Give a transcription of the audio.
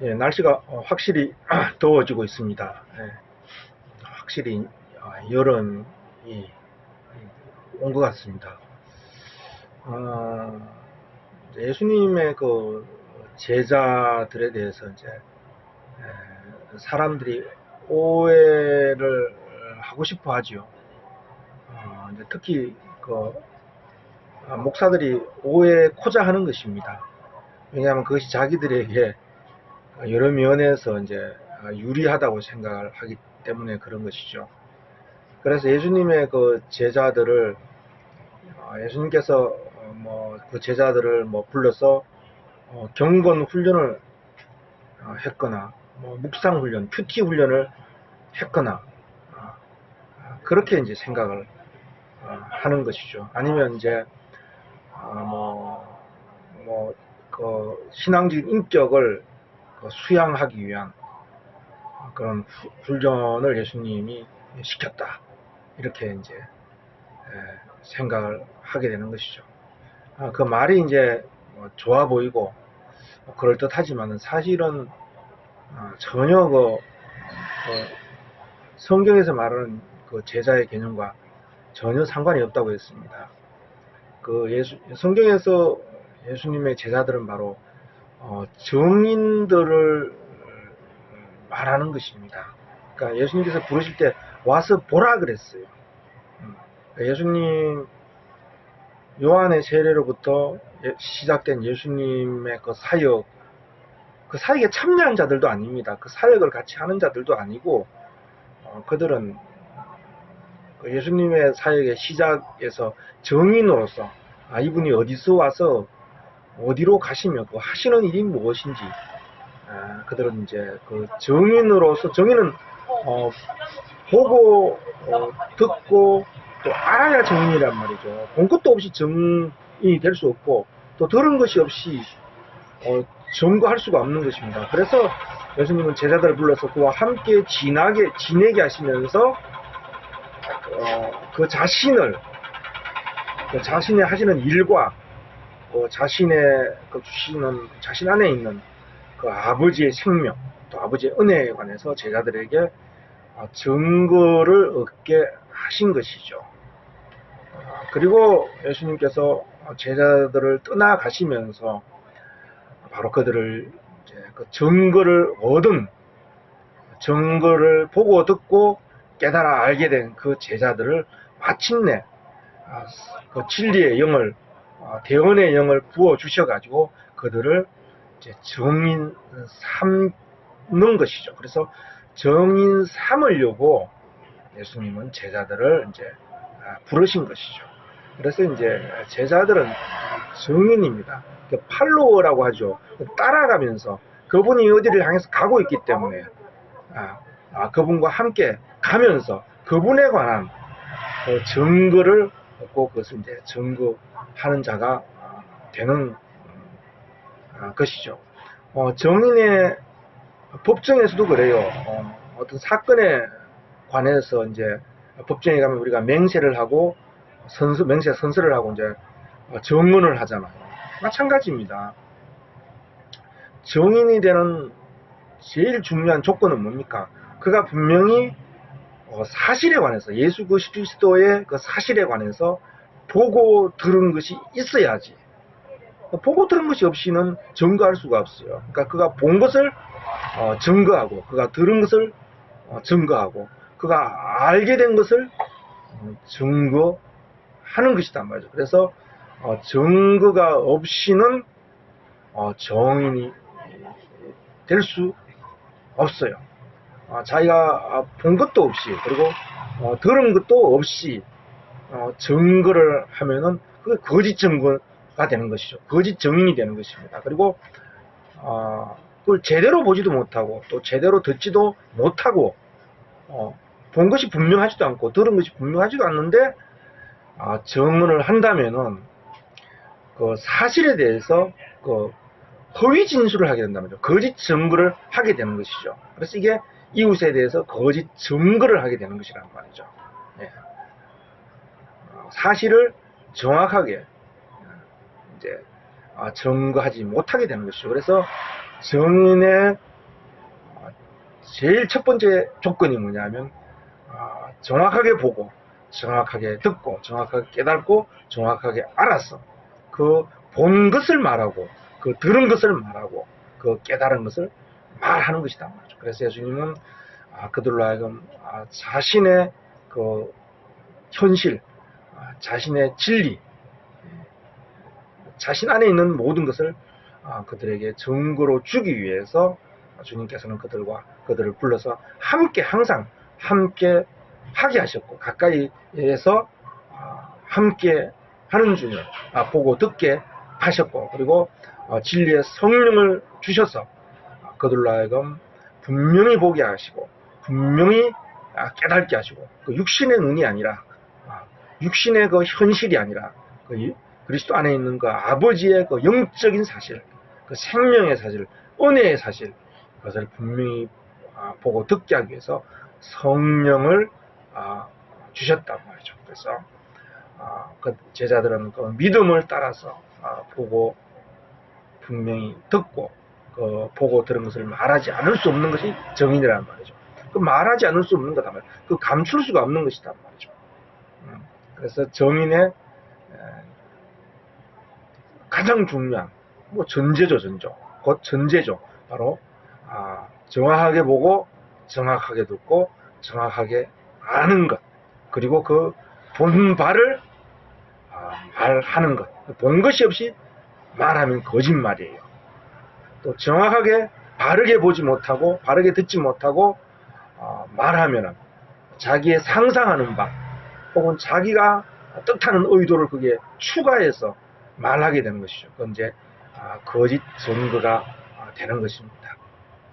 예, 날씨가 확실히 더워지고 있습니다. 예, 확실히 여름이 온 것 같습니다. 어, 예수님의 그 제자들에 대해서 이제 사람들이 오해를 하고 싶어 하죠. 이제 특히 그 목사들이 오해코자 하는 것입니다. 왜냐하면 그것이 자기들에게 여러 면에서 이제 유리하다고 생각을 하기 때문에 그런 것이죠. 그래서 예수님의 그 제자들을 예수님께서 뭐 그 제자들을 뭐 불러서 경건 훈련을 했거나 뭐 묵상 훈련, 큐티 훈련을 했거나 그렇게 이제 생각을 하는 것이죠. 아니면 이제 뭐그 신앙적인 인격을 수양하기 위한 그런 훈련을 예수님이 시켰다. 이렇게 이제 생각을 하게 되는 것이죠. 그 말이 이제 좋아 보이고 그럴듯하지만 사실은 전혀 성경에서 말하는 그 제자의 개념과 전혀 상관이 없다고 했습니다. 성경에서 예수님의 제자들은 바로 증인들을 말하는 것입니다. 그러니까 예수님께서 부르실 때 와서 보라 그랬어요. 그러니까 예수님 요한의 세례로부터 시작된 예수님의 그 사역, 그 사역에 참여한 자들도 아닙니다. 그 사역을 같이 하는 자들도 아니고 그들은 예수님의 사역의 시작에서 정인으로서 이분이 어디서 와서 어디로 가시며 그 하시는 일이 무엇인지 그들은 이제 그 정인으로서 정인은 보고 듣고 또 알아야 정인이란 말이죠. 본 것도 없이 정인이 될 수 없고 또 들은 것이 없이 증거할 수가 없는 것입니다. 그래서 예수님은 제자들을 불러서 그와 함께 지내게 하시면서 그 자신의 하시는 일과 자신의 주시는 자신 안에 있는 그 아버지의 생명 또 아버지의 은혜에 관해서 제자들에게 증거를 얻게 하신 것이죠. 그리고 예수님께서 제자들을 떠나가시면서 바로 그들을 이제 그 증거를 보고 듣고 깨달아 알게 된 그 제자들을 마침내 그 진리의 영을 대언의 영을 부어 주셔가지고 그들을 이제 정인 삼는 것이죠. 그래서 정인 삼으려고 예수님은 제자들을 이제 부르신 것이죠. 그래서 이제 제자들은 정인입니다. 팔로워라고 하죠. 따라가면서 그분이 어디를 향해서 가고 있기 때문에 그분과 함께 가면서 그분에 관한 증거를 얻고 그것을 이제 증거하는 자가 되는 것이죠. 정인의 법정에서도 그래요. 어떤 사건에 관해서 이제 법정에 가면 우리가 맹세를 하고 맹세 선서를 하고 이제 증언을 하잖아요. 마찬가지입니다. 정인이 되는 제일 중요한 조건은 뭡니까? 그가 분명히 사실에 관해서 예수 그리스도의 그 사실에 관해서 보고 들은 것이 있어야지. 보고 들은 것이 없이는 증거할 수가 없어요. 그러니까 그가 본 것을 증거하고 그가 들은 것을 증거하고 그가 알게 된 것을 증거하는 것이단 말이죠. 그래서 증거가 없이는 정인이 될 수 없어요. 자기가 본 것도 없이 그리고 들은 것도 없이 증거를 하면은 그게 거짓 증거가 되는 것이죠. 거짓 정인이 되는 것입니다. 그리고 그걸 제대로 보지도 못하고 또 제대로 듣지도 못하고 본 것이 분명하지도 않고 들은 것이 분명하지도 않는데 증언을 한다면은 그 사실에 대해서 그 허위 진술을 하게 된단 말이죠. 거짓 증거를 하게 되는 것이죠. 그래서 이게 이웃에 대해서 거짓 증거를 하게 되는 것이란 말이죠. 네. 사실을 정확하게 이제 증거하지 못하게 되는 것이죠. 그래서 정인의 제일 첫 번째 조건이 뭐냐면 정확하게 보고 정확하게 듣고 정확하게 깨닫고 정확하게 알아서 그 본 것을 말하고 그 들은 것을 말하고 그 깨달은 것을 말하는 것이다 말이죠. 그래서 예수님은 그들로 하여금 자신의 그 현실, 자신의 진리, 자신 안에 있는 모든 것을 그들에게 증거로 주기 위해서 주님께서는 그들을 불러서 함께 항상 함께 하게 하셨고 가까이에서 함께 하는 중에 보고 듣게 하셨고 그리고 진리의 성령을 주셔서 그들로 하여금 분명히 보게 하시고 분명히 깨닫게 하시고 그 육신의 눈이 아니라 육신의 그 현실이 아니라 그 그리스도 안에 있는 그 아버지의 그 영적인 사실, 그 생명의 사실, 은혜의 사실, 그것을 분명히 보고 듣게 하기 위해서 성령을 주셨단 말이죠. 그래서 그 제자들은 그 믿음을 따라서 보고 분명히 듣고 그 보고 들은 것을 말하지 않을 수 없는 것이 정인이란 말이죠. 그 말하지 않을 수 없는 거다 말이죠. 그 감출 수가 없는 것이다 말이죠. 그래서 정인의 가장 중요한 전제죠. 곧 전제죠. 바로 정확하게 보고 정확하게 듣고 정확하게 아는 것, 그리고 그 본 바를 말하는 것. 본 것이 없이 말하면 거짓말이에요. 또 정확하게 바르게 보지 못하고 바르게 듣지 못하고 말하면 자기의 상상하는 바 혹은 자기가 뜻하는 의도를 그게 추가해서 말하게 되는 것이죠. 그건 이제 거짓 증거가 되는 것입니다.